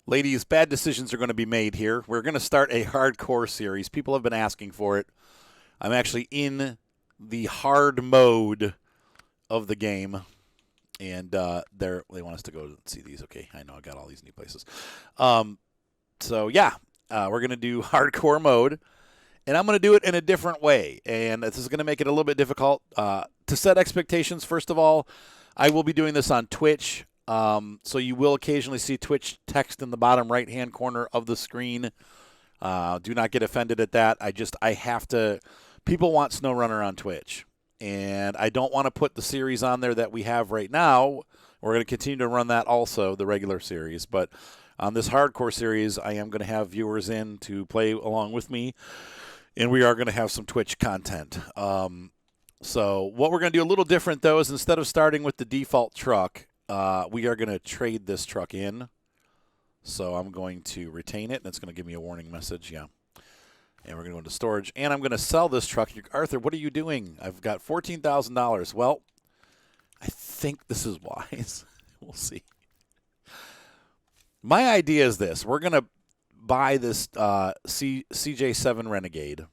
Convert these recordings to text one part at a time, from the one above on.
Ladies, bad decisions are going to be made here. We're going to start a hardcore series. People have been asking for it. I'm actually in the hard mode of the game. And they want us to go see these. Okay, I know I got all these new places. So, yeah, we're going to do hardcore mode. And I'm going to do it in a different way. And this is going to make it a little bit difficult. To set expectations, first of all, I will be doing this on Twitch. So you will occasionally see Twitch text in the bottom right-hand corner of the screen. Do not get offended at that. I have to – people want Snowrunner on Twitch. And I don't want to put the series on there that we have right now. We're going to continue to run that also, the regular series. But on this hardcore series, I am going to have viewers in to play along with me. And we are going to have some Twitch content. So what we're going to do a little different, though, is instead of starting with the default truck, we are going to trade this truck in. So I'm going to retain it, and it's going to give me a warning message. Yeah. And we're going to go into storage. And I'm going to sell this truck. Arthur, what are you doing? I've got $14,000. Well, I think this is wise. We'll see. My idea is this. We're going to buy this CJ7 Renegade.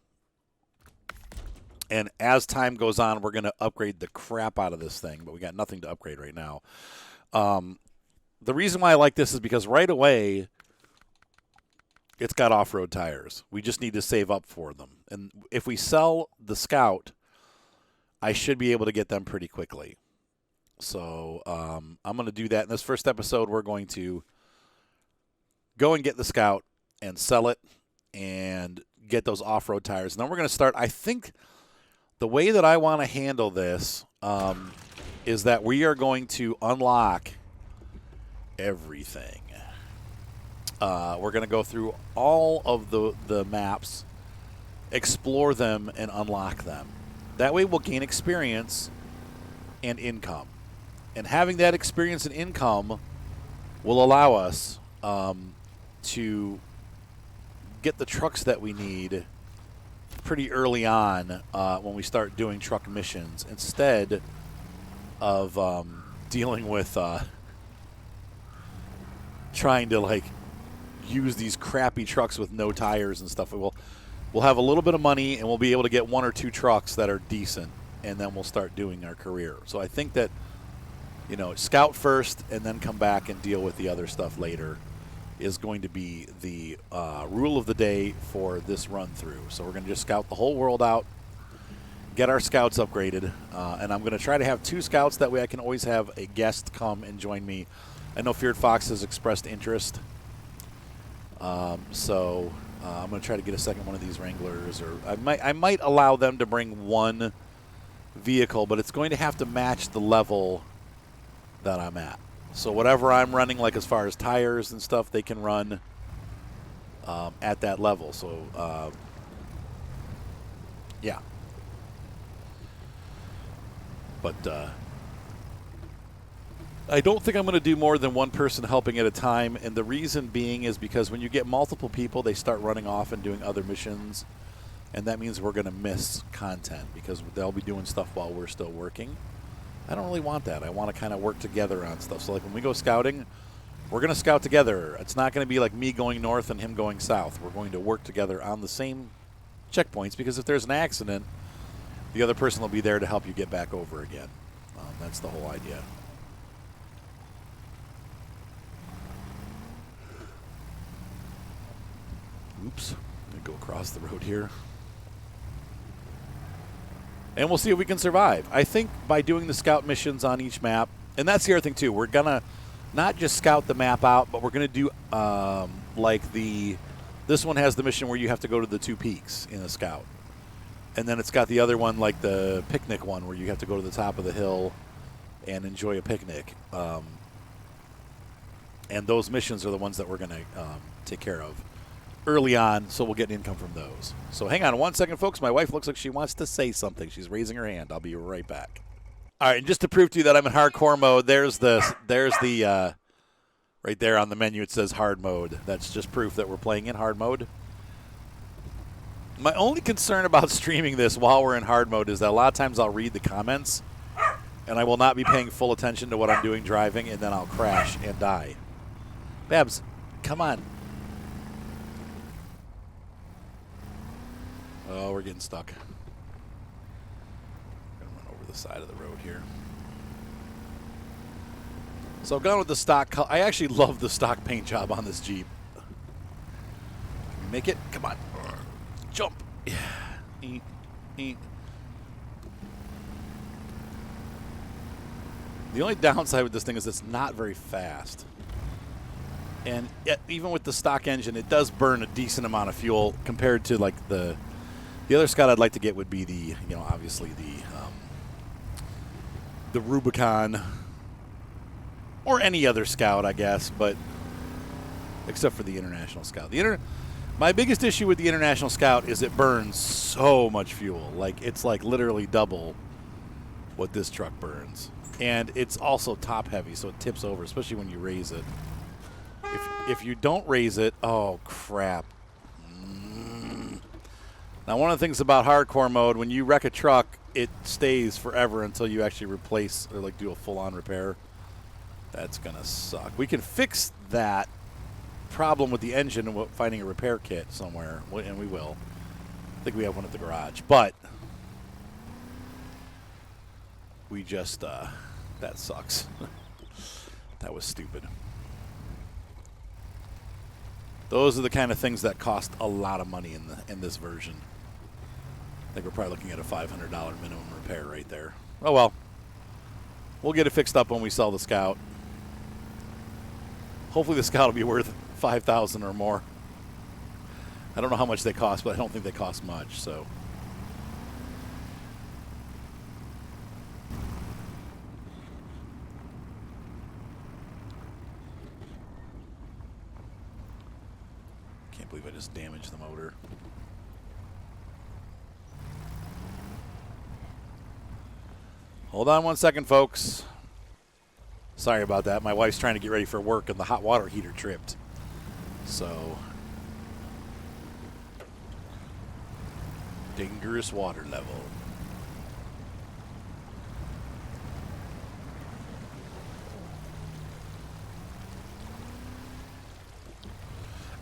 And as time goes on, we're going to upgrade the crap out of this thing. But we got nothing to upgrade right now. The reason why I like this is because right away, it's got off-road tires. We just need to save up for them. And if we sell the Scout, I should be able to get them pretty quickly. So I'm going to do that. In this first episode, we're going to go and get the Scout and sell it and get those off-road tires. And then we're going to start, I think the way that I want to handle this is that we are going to unlock everything. We're going to go through all of the maps, explore them, and unlock them. That way we'll gain experience and income. And having that experience and income will allow us to get the trucks that we need pretty early on when we start doing truck missions instead of dealing with trying to, use these crappy trucks with no tires and stuff. We'll have a little bit of money, and we'll be able to get one or two trucks that are decent, and then we'll start doing our career. So I think that, scout first and then come back and deal with the other stuff later is going to be the rule of the day for this run-through. So we're going to just scout the whole world out, get our scouts upgraded, and I'm going to try to have 2 scouts. That way I can always have a guest come and join me. I know Feared Fox has expressed interest. So I'm going to try to get a second one of these Wranglers, or I might allow them to bring one vehicle, but it's going to have to match the level that I'm at. So whatever I'm running, as far as tires and stuff, they can run at that level. So, yeah. But I don't think I'm going to do more than one person helping at a time, and the reason being is because when you get multiple people, they start running off and doing other missions, and that means we're going to miss content because they'll be doing stuff while we're still working. I don't really want that. I want to kind of work together on stuff. So when we go scouting, we're going to scout together. It's not going to be like me going north and him going south. We're going to work together on the same checkpoints because if there's an accident, the other person will be there to help you get back over again. That's the whole idea. Oops. I'm going to go across the road here. And we'll see if we can survive. I think by doing the scout missions on each map, and that's the other thing too, we're going to not just scout the map out, but we're going to do this one has the mission where you have to go to the 2 peaks in a scout. And then it's got the other one, like the picnic one, where you have to go to the top of the hill and enjoy a picnic. And those missions are the ones that we're going to take care of early on, so we'll get income from those. So hang on 1 second, folks. My wife looks like she wants to say something. She's raising her hand. I'll be right back. All right, and just to prove to you that I'm in hardcore mode, there's the right there on the menu. It says hard mode. That's just proof that we're playing in hard mode. My only concern about streaming this while we're in hard mode is that a lot of times I'll read the comments, and I will not be paying full attention to what I'm doing driving, and then I'll crash and die. Babs, Come on. Oh, we're getting stuck. Gonna run over the side of the road here. So I've gone with the stock. I actually love the stock paint job on this Jeep. Can we make it? Come on. Jump. Yeah. Eat. Eat. The only downside with this thing is it's not very fast. And even with the stock engine, it does burn a decent amount of fuel compared to like the other Scout I'd like to get would be the, obviously the Rubicon or any other Scout, I guess, but except for the International Scout. My biggest issue with the International Scout is it burns so much fuel. Like, it's like literally double what this truck burns. And it's also top heavy, so it tips over, especially when you raise it. If you don't raise it, oh crap. Now, one of the things about hardcore mode, when you wreck a truck, it stays forever until you actually replace or like do a full-on repair. That's gonna suck. We can fix that problem with the engine and finding a repair kit somewhere, and we will. I think we have one at the garage, but we just that sucks. That was stupid. Those are the kind of things that cost a lot of money in this version. I think we're probably looking at a $500 minimum repair right there. Oh well. We'll get it fixed up when we sell the Scout. Hopefully the Scout will be worth $5,000 or more. I don't know how much they cost, but I don't think they cost much, so. Can't believe I just damaged the motor. Hold on one second, folks. Sorry about that. My wife's trying to get ready for work and the hot water heater tripped. So, dangerous water level.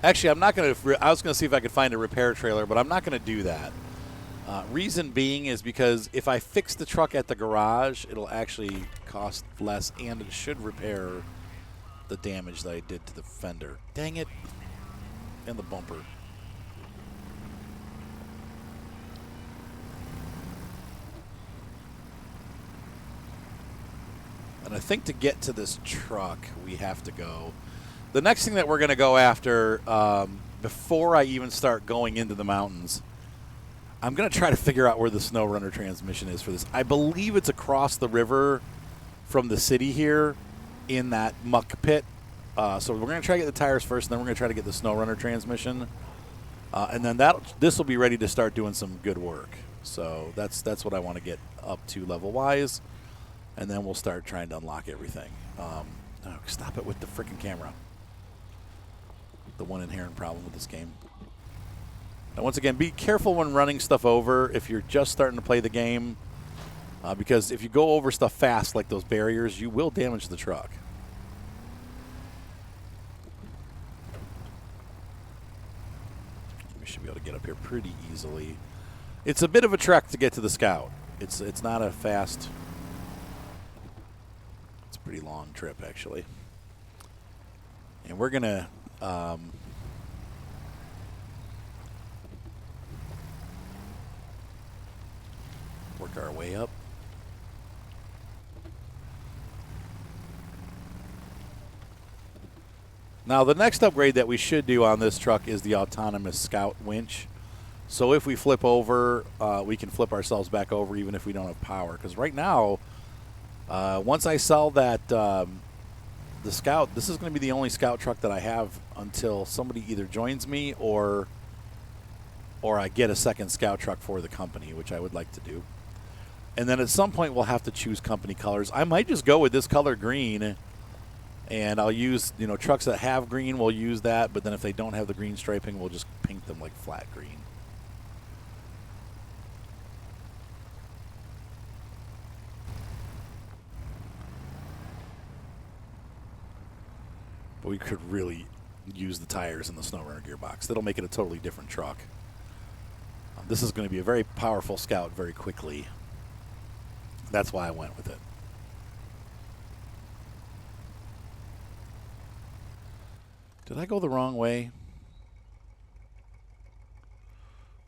Actually, I'm not going to, I was going to see if I could find a repair trailer, but I'm not going to do that. Reason being is because if I fix the truck at the garage, it'll actually cost less, and it should repair the damage that I did to the fender. Dang it. And the bumper. And I think to get to this truck, we have to go. The next thing that we're going to go after, before I even start going into the mountains, I'm going to try to figure out where the Snowrunner transmission is for this. I believe it's across the river from the city here in that muck pit. So we're going to try to get the tires first, and then we're going to try to get the Snowrunner transmission. And then this will be ready to start doing some good work. So that's what I want to get up to level-wise. And then we'll start trying to unlock everything. Oh, stop it with the freaking camera. The one inherent problem with this game. Now, once again, be careful when running stuff over if you're just starting to play the game, because if you go over stuff fast, like those barriers, you will damage the truck. We should be able to get up here pretty easily. It's a bit of a trek to get to the Scout. It's not a fast. It's a pretty long trip, actually. And we're gonna. Work our way up. Now, the next upgrade that we should do on this truck is the autonomous Scout winch. So if we flip over, we can flip ourselves back over even if we don't have power. Because right now, once I sell that the Scout, this is going to be the only Scout truck that I have until somebody either joins me or I get a second Scout truck for the company, which I would like to do. And then at some point, we'll have to choose company colors. I might just go with this color green, and I'll use, trucks that have green, we'll use that. But then if they don't have the green striping, we'll just paint them like flat green. But we could really use the tires in the Snowrunner gearbox. That'll make it a totally different truck. This is going to be a very powerful Scout very quickly. That's why I went with it. Did I go the wrong way?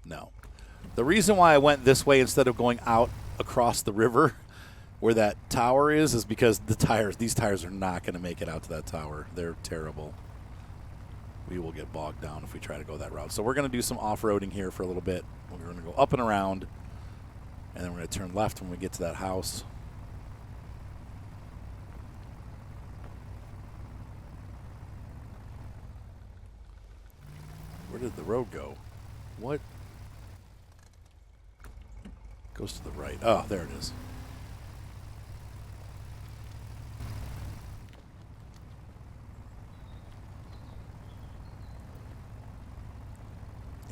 No. The reason why I went this way instead of going out across the river where that tower is because these tires are not going to make it out to that tower. They're terrible. We will get bogged down if we try to go that route. So we're going to do some off-roading here for a little bit. We're going to go up and around, and then we're going to turn left when we get to that house. Where did the road go? What? Goes to the right. Oh, there it is.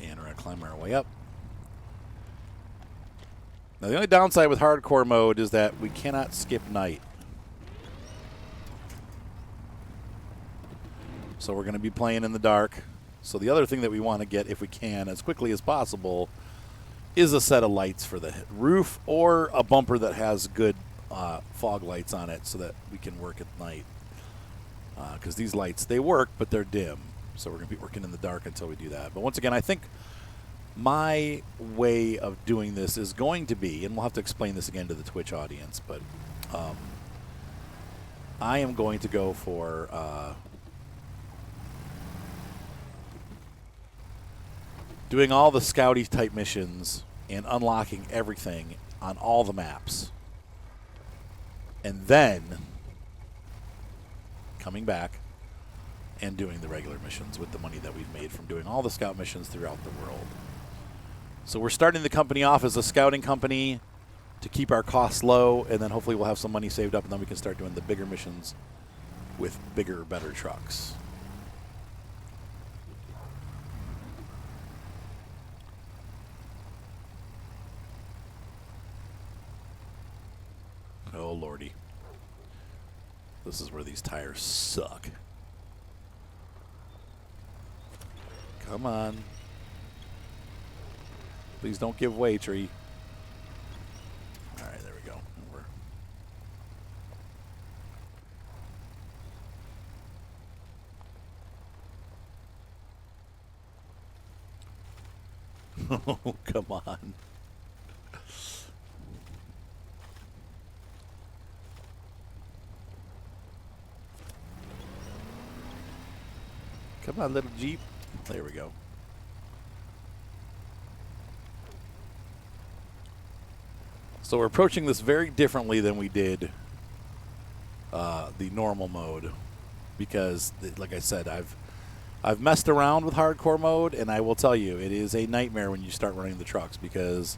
And we're going to climb our way up. Now, the only downside with hardcore mode is that we cannot skip night. So we're going to be playing in the dark. So the other thing that we want to get, if we can, as quickly as possible, is a set of lights for the roof or a bumper that has good fog lights on it so that we can work at night. Because these lights, they work, but they're dim. So we're going to be working in the dark until we do that. But once again, I think my way of doing this is going to be, and we'll have to explain this again to the Twitch audience, but I am going to go for doing all the scouty type missions and unlocking everything on all the maps. And then coming back and doing the regular missions with the money that we've made from doing all the scout missions throughout the world. So we're starting the company off as a scouting company to keep our costs low, and then hopefully we'll have some money saved up, and then we can start doing the bigger missions with bigger, better trucks. Oh, Lordy. This is where these tires suck. Come on. Please don't give way, tree. All right, there we go. Oh, come on. Come on, little Jeep. There we go. So we're approaching this very differently than we did the normal mode, because, like I said, I've messed around with hardcore mode, and I will tell you, it is a nightmare when you start running the trucks, because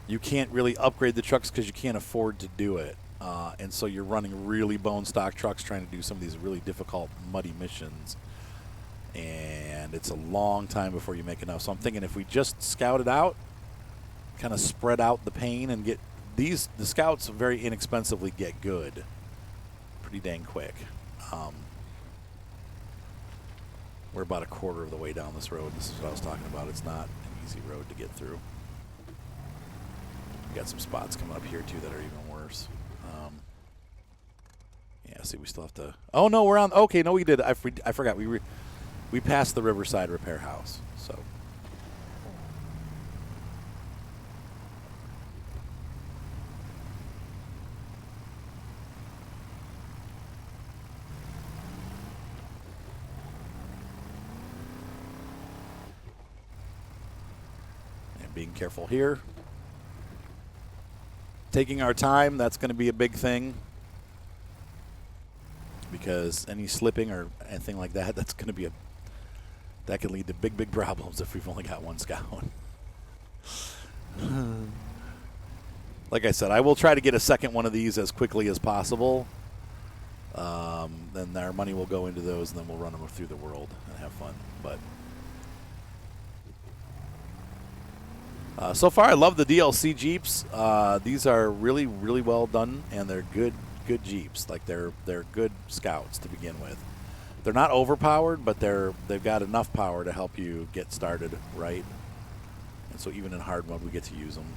you can't really upgrade the trucks because you can't afford to do it. And so you're running really bone stock trucks trying to do some of these really difficult, muddy missions. And it's a long time before you make enough. So I'm thinking if we just scout it out, kind of spread out the pain and get the scouts very inexpensively get good pretty dang quick. We're about a quarter of the way down this road. This is what I was talking about. It's not an easy road to get through. We got some spots coming up here too that are even worse. Yeah, see, we still have to. Oh no, we're on. Okay, no, we did. I forgot. We passed the Riverside Repair House. So. Being careful here. Taking our time, that's going to be a big thing. Because any slipping or anything like that, that's going to be that can lead to big, big problems if we've only got one scout. Like I said, I will try to get a second one of these as quickly as possible. Then our money will go into those, and then we'll run them through the world and have fun. But so far, I love the DLC Jeeps. These are really, really well done, and they're good Jeeps. Like they're good scouts to begin with. They're not overpowered, but they've got enough power to help you get started right. And so even in hard mode, we get to use them.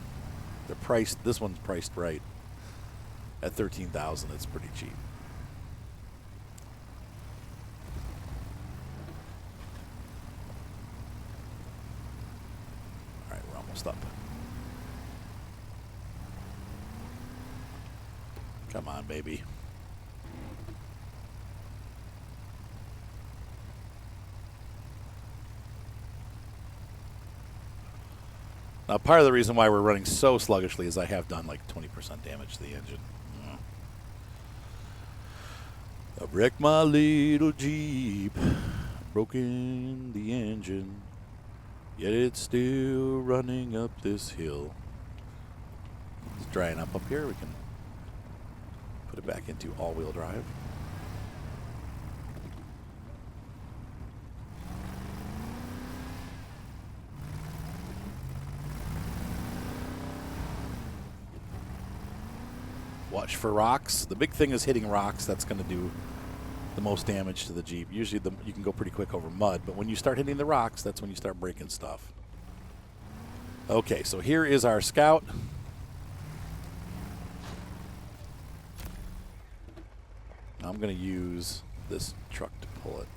They're priced. This one's priced right at $13,000. It's pretty cheap. All right, we're almost up. Come on, baby. Now, part of the reason why we're running so sluggishly is I have done like 20% damage to the engine. I wrecked my little Jeep, broken the engine, yet it's still running up this hill. It's drying up here. We can put it back into all-wheel drive. Watch for rocks. The big thing is hitting rocks. That's going to do the most damage to the Jeep. Usually you can go pretty quick over mud, but when you start hitting the rocks, that's when you start breaking stuff. Okay, so here is our Scout. I'm going to use this truck to pull it.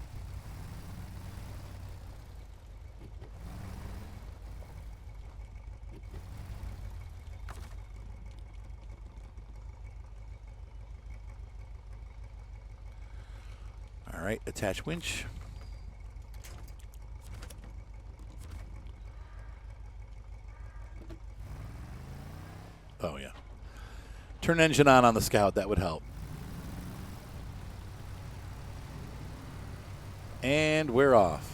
All right, attach winch. Oh, yeah. Turn engine on the Scout. That would help. And we're off.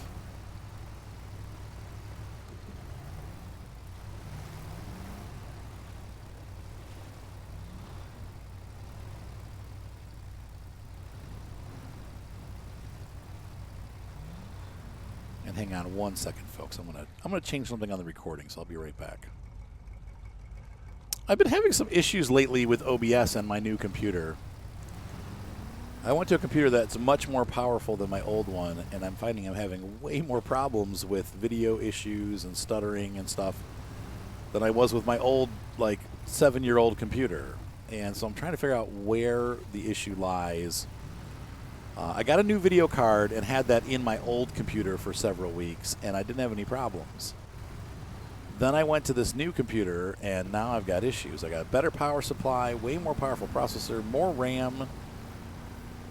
And hang on 1 second, folks. I'm gonna change something on the recording, so I'll be right back. I've been having some issues lately with OBS and my new computer. I went to a computer that's much more powerful than my old one, and I'm finding I'm having way more problems with video issues and stuttering and stuff than I was with my old, like, 7-year-old computer. And so I'm trying to figure out where the issue lies. I got a new video card and had that in my old computer for several weeks, and I didn't have any problems. Then I went to this new computer, and now I've got issues. I got a better power supply, way more powerful processor, more RAM.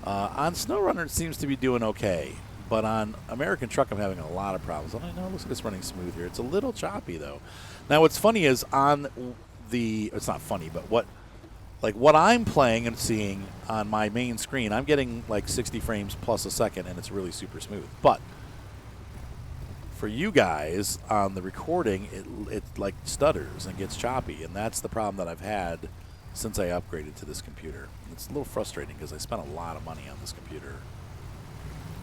On Snowrunner, it seems to be doing okay, but on American Truck, I'm having a lot of problems. And I know it looks like it's running smooth here. It's a little choppy, though. Now, what's funny is on the – it's not funny, but what I'm playing and seeing on my main screen, I'm getting like 60 frames plus a second, and it's really super smooth. But for you guys on the recording, it like stutters and gets choppy, and that's the problem that I've had since I upgraded to this computer. It's a little frustrating because I spent a lot of money on this computer,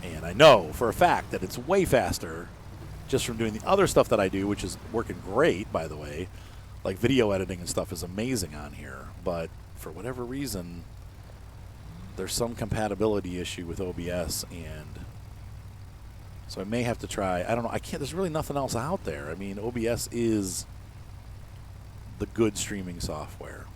and I know for a fact that it's way faster just from doing the other stuff that I do, which is working great, by the way. Like video editing and stuff is amazing on here, but for whatever reason, there's some compatibility issue with OBS, and so I may have to try. I don't know. I can't. There's really nothing else out there. I mean, OBS is the good streaming software.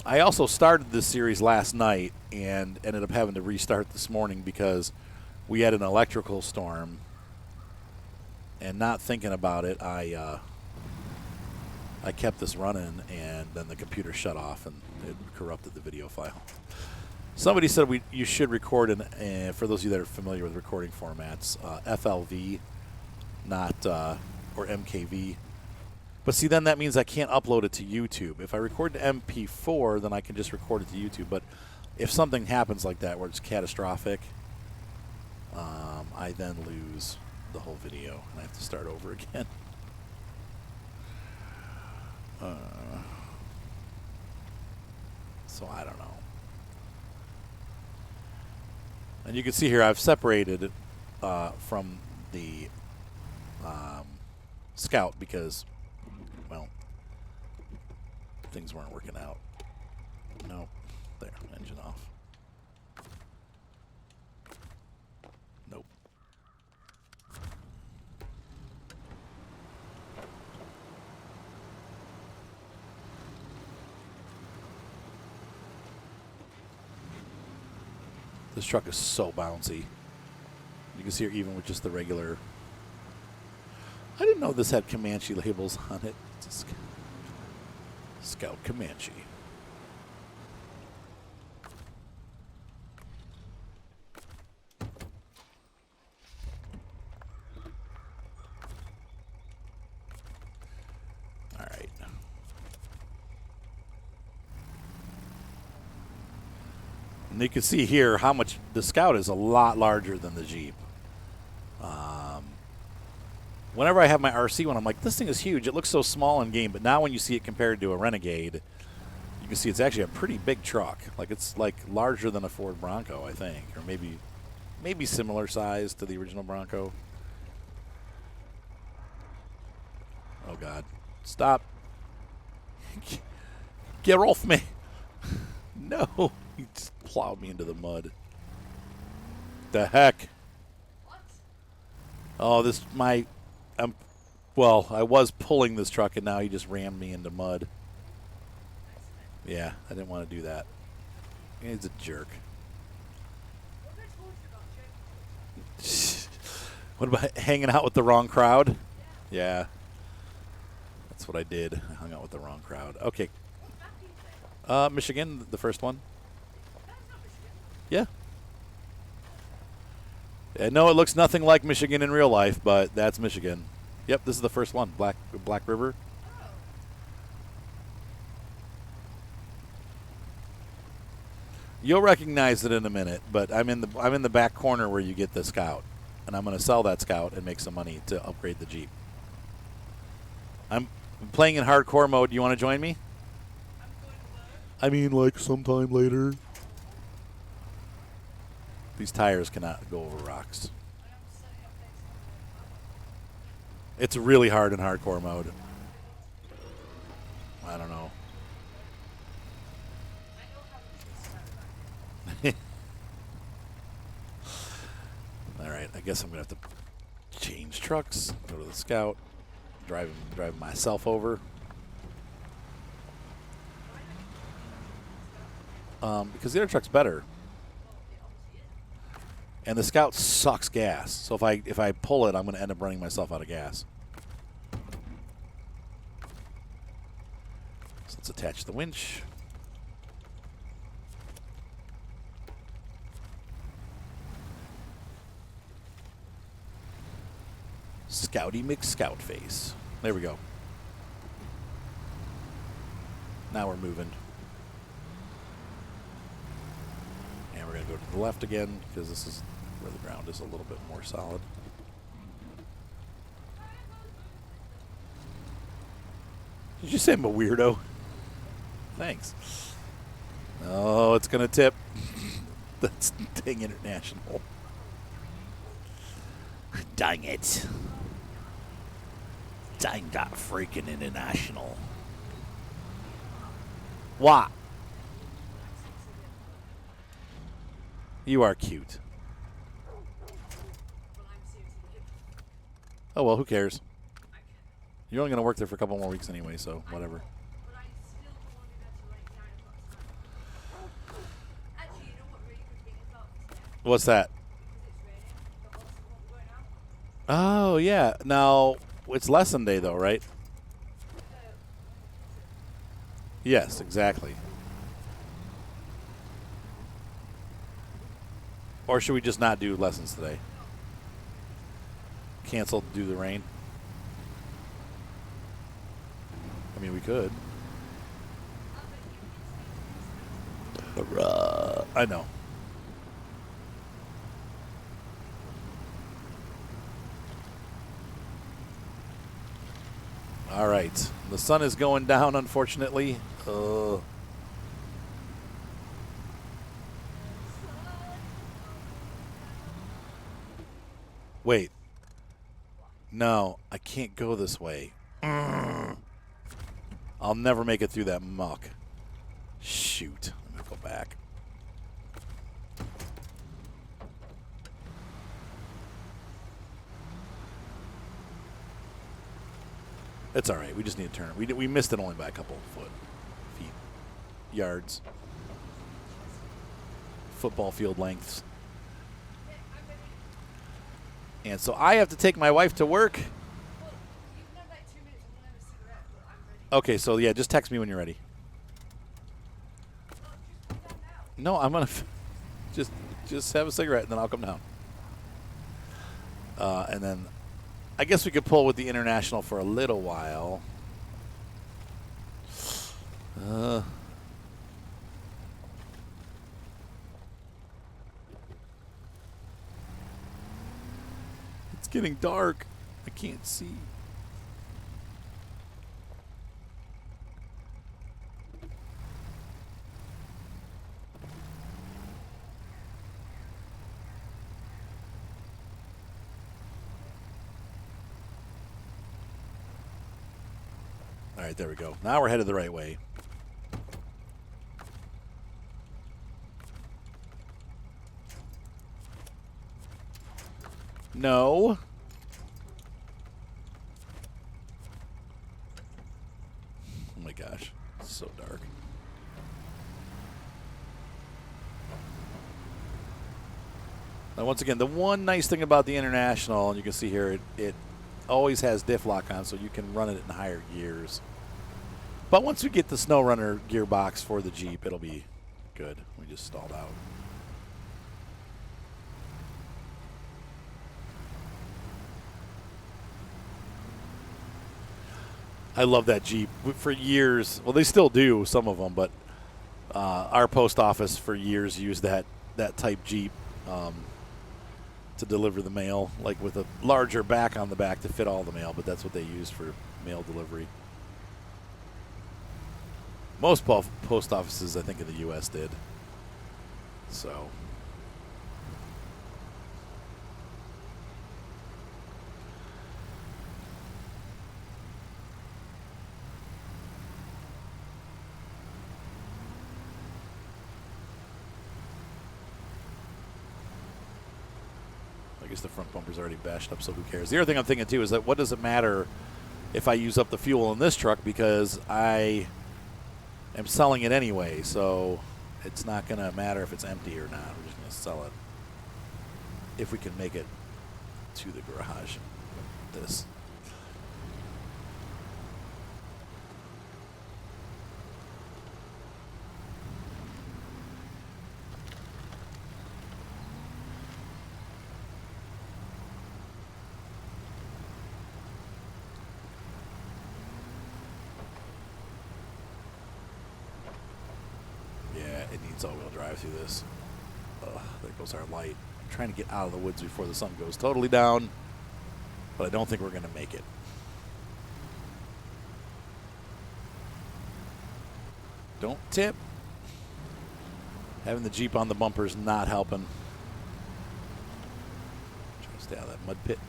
I also started this series last night and ended up having to restart this morning because we had an electrical storm, and not thinking about it, I kept this running, and then the computer shut off and it corrupted the video file. Somebody said you should record in, for those of you that are familiar with recording formats, FLV, not or MKV. But see, then that means I can't upload it to YouTube. If I record to MP4, then I can just record it to YouTube. But if something happens like that where it's catastrophic, I then lose the whole video and I have to start over again. So I don't know. And you can see here I've separated from the Scout because, well, things weren't working out. Nope. There, engine off. This truck is so bouncy. You can see her even with just the regular. I didn't know this had Comanche labels on it. It's a Scout Comanche. All right. And you can see here how much the Scout is a lot larger than the Jeep. Whenever I have my RC one, I'm like, this thing is huge. It looks so small in game, but now when you see it compared to a Renegade, you can see it's actually a pretty big truck. Like it's like larger than a Ford Bronco, I think, or maybe similar size to the original Bronco. Oh God, stop! Get off me! No, he just plowed me into the mud. The heck? What? Oh, this my. Well, I was pulling this truck, and now he just rammed me into mud. Yeah, I didn't want to do that. He's a jerk. What about hanging out with the wrong crowd? Yeah. That's what I did. I hung out with the wrong crowd. Okay. Michigan, the first one. Yeah. I know it looks nothing like Michigan in real life, but that's Michigan. Yep, this is the first one, Black River. You'll recognize it in a minute, but I'm in the back corner where you get the Scout, and I'm going to sell that Scout and make some money to upgrade the Jeep. I'm playing in hardcore mode. Do you want to join me? I mean, like sometime later. These tires cannot go over rocks. It's really hard in hardcore mode. I don't know. All right, I guess I'm going to have to change trucks, go to the Scout, drive myself over. Because the other truck's better. And the Scout sucks gas. So if I pull it, I'm going to end up running myself out of gas. So let's attach the winch. Scouty McScout face. There we go. Now we're moving. And we're going to go to the left again because this is where the ground is a little bit more solid. Did you say I'm a weirdo? Thanks. Oh, it's going to tip. That's dang international. Dang it. Dang that freaking international. What? You are cute. Oh, well, who cares? You're only going to work there for a couple more weeks anyway, so whatever. What's that? Oh, yeah. Now, it's lesson day, though, right? Yes, exactly. Or should we just not do lessons today? Cancel due to the rain? I mean, we could. I know. All right. The sun is going down, unfortunately. Wait. No, I can't go this way. I'll never make it through that muck. Shoot. I'm going to go back. It's all right. We just need to turn it. We missed it only by a couple of feet, yards. Football field lengths. And so I have to take my wife to work. Okay, so yeah, just text me when you're ready. No, I'm gonna just have a cigarette and then I'll come down. And then I guess we could pull with the international for a little while. It's getting dark. I can't see. All right, there we go. Now we're headed the right way. No. Oh my gosh, it's so dark. Now, once again, the one nice thing about the International, and you can see here, it always has diff lock on, so you can run it in higher gears. But once we get the Snowrunner gearbox for the Jeep, it'll be good. We just stalled out. I love that Jeep. For years, well, they still do, some of them, but our post office for years used that type Jeep to deliver the mail, like with a larger back on the back to fit all the mail, but that's what they used for mail delivery. Most post offices, I think, in the U.S. did. So. I guess the front bumper's already bashed up, so who cares? The other thing I'm thinking, too, is that what does it matter if I use up the fuel in this truck, because I am selling it anyway, so it's not going to matter if it's empty or not. We're just going to sell it if we can make it to the garage. This. It needs all-wheel drive through this. There goes our light. I'm trying to get out of the woods before the sun goes totally down, but I don't think we're going to make it. Don't tip. Having the Jeep on the bumper is not helping. Trying to stay out of that mud pit.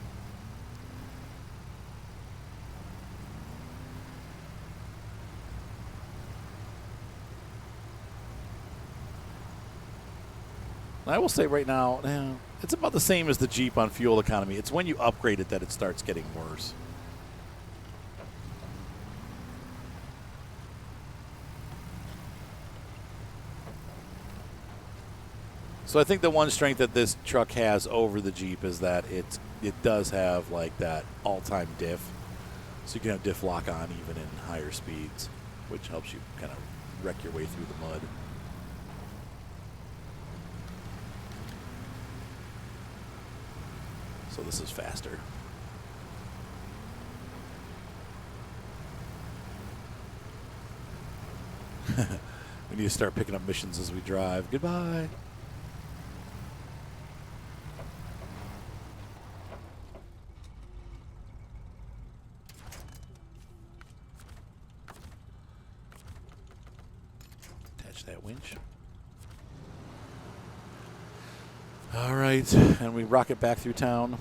I will say right now, it's about the same as the Jeep on fuel economy. It's when you upgrade it that it starts getting worse. So I think the one strength that this truck has over the Jeep is that it does have like that all-time diff. So you can have diff lock on even in higher speeds, which helps you kind of wreck your way through the mud. So this is faster. We need to start picking up missions as we drive. Goodbye. Attach that winch. All right, and we rocket back through town.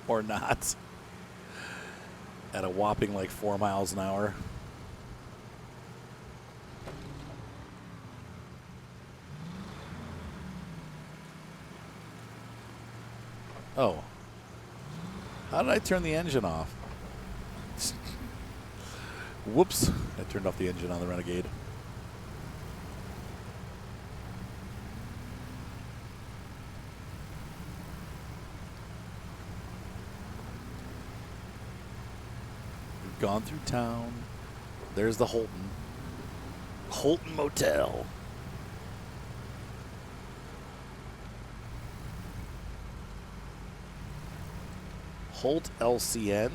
Or not. At a whopping like 4 miles an hour. Oh. How did I turn the engine off? Whoops. I turned off the engine on the Renegade. We've gone through town. There's the Holton. Holton Motel. Holt LCN.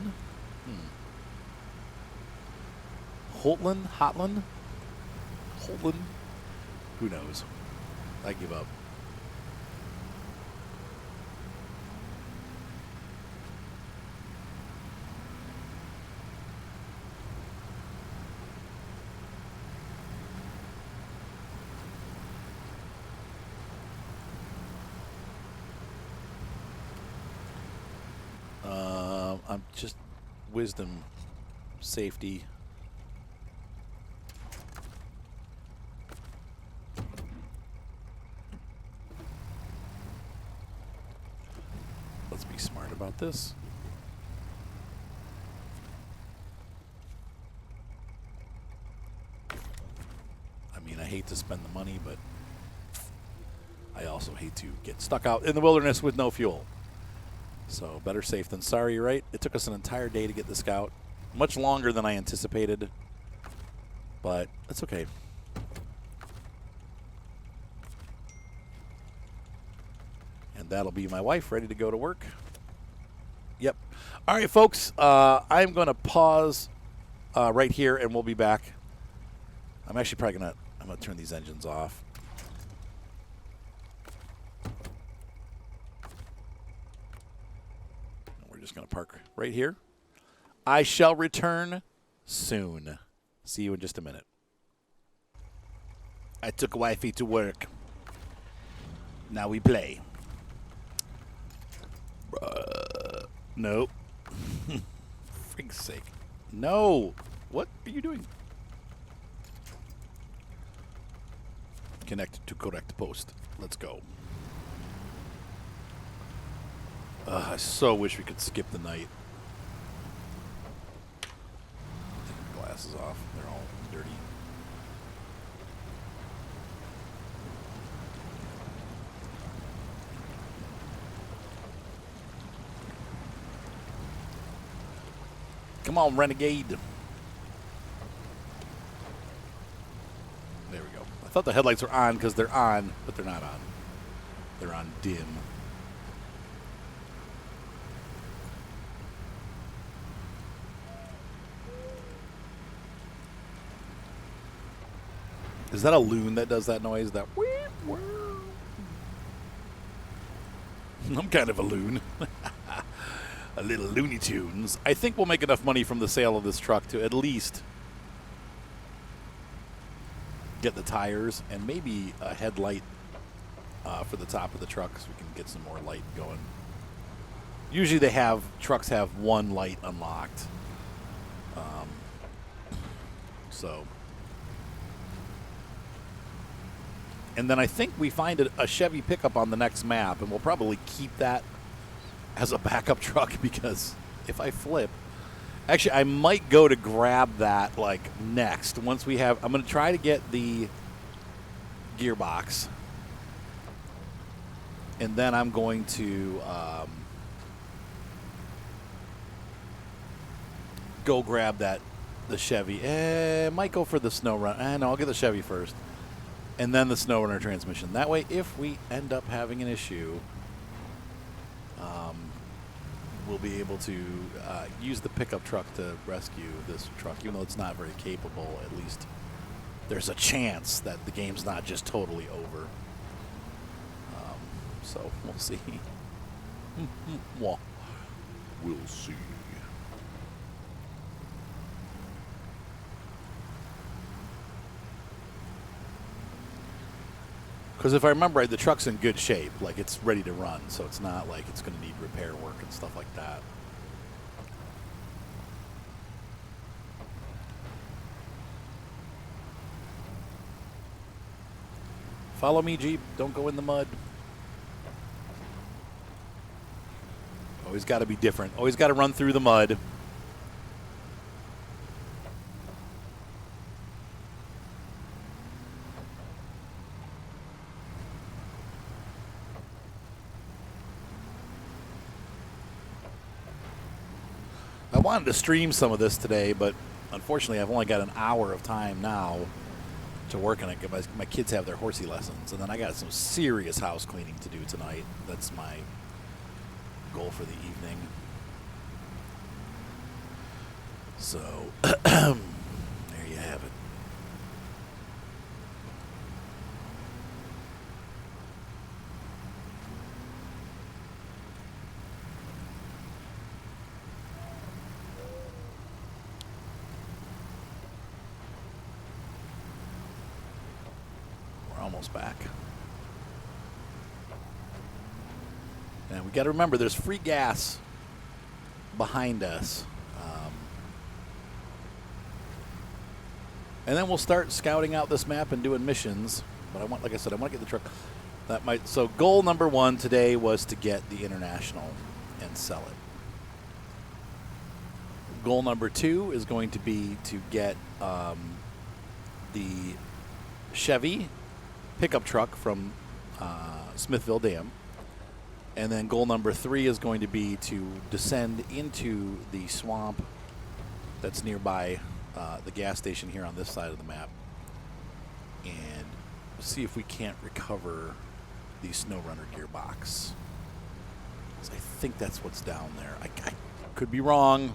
Holtland? Hotland? Holtland? Who knows? I give up. I'm just wisdom, safety. Let's be smart about this. I mean, I hate to spend the money, but I also hate to get stuck out in the wilderness with no fuel. So better safe than sorry, right? It took us an entire day to get the Scout. Much longer than I anticipated, but that's okay. And that'll be my wife ready to go to work. Yep. All right, folks, I'm going to pause right here, and we'll be back. I'm actually probably going to turn these engines off. Just going to park right here. I shall return soon. See you in just a minute. I took wifey to work. Now we play. Nope. Frick's sake. No. What are you doing? Connect to correct post. Let's go. I so wish we could skip the night. Take the glasses off. They're all dirty. Come on, Renegade. There we go. I thought the headlights were on because they're on, but they're not on. They're on dim. Is that a loon that does that noise? That weep, weep. I'm kind of a loon. A little Looney Tunes. I think we'll make enough money from the sale of this truck to at least get the tires and maybe a headlight for the top of the truck so we can get some more light going. Usually trucks have one light unlocked. And then I think we find a Chevy pickup on the next map, and we'll probably keep that as a backup truck because if I flip, actually I might go to grab that like next. Once we have, I'm going to try to get the gearbox, and then I'm going to go grab the Chevy. Might go for the Snowrunner. No, I'll get the Chevy first. And then the Snowrunner transmission. That way, if we end up having an issue, we'll be able to use the pickup truck to rescue this truck. Even though it's not very capable, at least there's a chance that the game's not just totally over. So we'll see. We'll see. Because if I remember right, the truck's in good shape. Like, it's ready to run, so it's not like it's going to need repair work and stuff like that. Follow me, Jeep. Don't go in the mud. Always got to be different. Always got to run through the mud. I wanted to stream some of this today, but unfortunately I've only got an hour of time now to work on it. My kids have their horsey lessons, and then I got some serious house cleaning to do tonight. That's my goal for the evening. So, there you have it. We're almost back. And we got to remember there's free gas behind us. And then we'll start scouting out this map and doing missions. But like I said, I want to get the truck. So goal number 1 today was to get the International and sell it. Goal number 2 is going to be to get the Chevy pickup truck from Smithville Dam. And then goal number 3 is going to be to descend into the swamp that's nearby the gas station here on this side of the map and see if we can't recover the Snowrunner gearbox. I think that's what's down there. I could be wrong,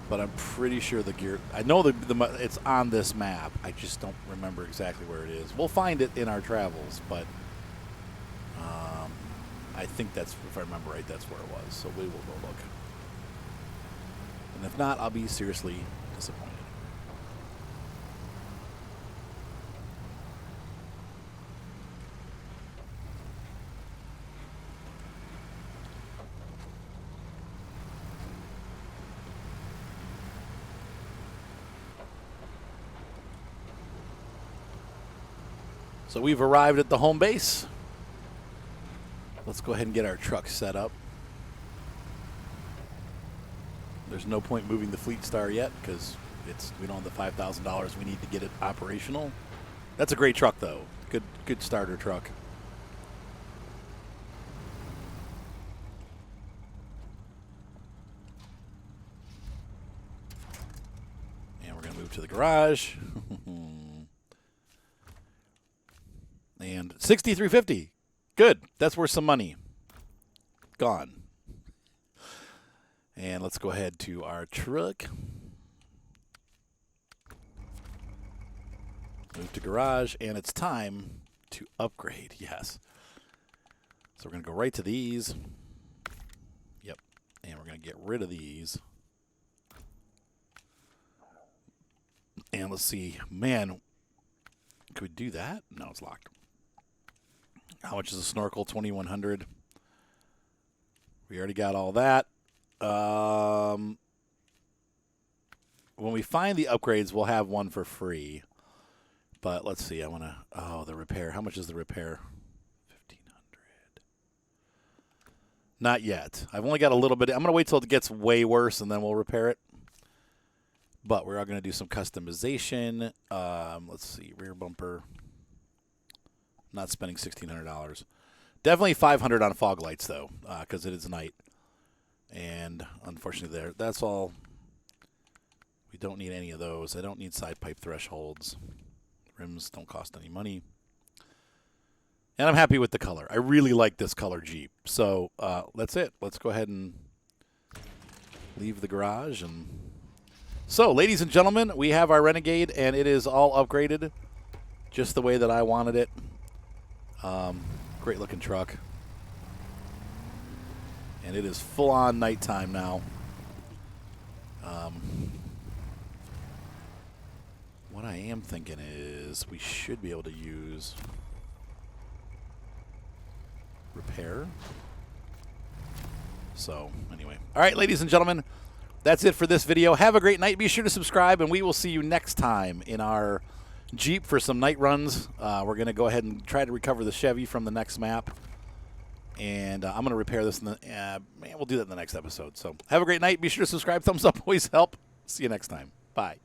but I'm pretty sure the gear... I know it's on this map. I just don't remember exactly where it is. We'll find it in our travels, but I think that's, if I remember right, that's where it was. So we will go look. And if not, I'll be seriously disappointed. So we've arrived at the home base. Let's go ahead and get our truck set up. There's no point moving the Fleet Star yet because we don't have the $5,000 we need to get it operational. That's a great truck though. Good starter truck. And we're going to move to the garage. And $6,350. Good. That's worth some money. Gone. And let's go ahead to our truck. Move to garage, and it's time to upgrade. Yes. So we're going to go right to these. Yep. And we're going to get rid of these. And let's see. Man, could we do that? No, it's locked. How much is a snorkel? 2,100. We already got all that. When we find the upgrades, we'll have one for free. But let's see. I want to... Oh, the repair. How much is the repair? 1,500. Not yet. I've only got a little bit. I'm going to wait till it gets way worse, and then we'll repair it. But we're going to do some customization. Let's see. Rear bumper. Not spending $1,600. Definitely $500 on fog lights, though, because it is night. And unfortunately, that's all. We don't need any of those. I don't need side pipe thresholds. Rims don't cost any money. And I'm happy with the color. I really like this color Jeep. So that's it. Let's go ahead and leave the garage. And so, ladies and gentlemen, we have our Renegade, and it is all upgraded just the way that I wanted it. Great looking truck. And it is full on nighttime now. What I am thinking is we should be able to use repair. So anyway. All right, ladies and gentlemen, that's it for this video. Have a great night. Be sure to subscribe, and we will see you next time in our Jeep for some night runs. We're going to go ahead and try to recover the Chevy from the next map. And I'm going to repair this. We'll do that in the next episode. So have a great night. Be sure to subscribe. Thumbs up always help. See you next time. Bye.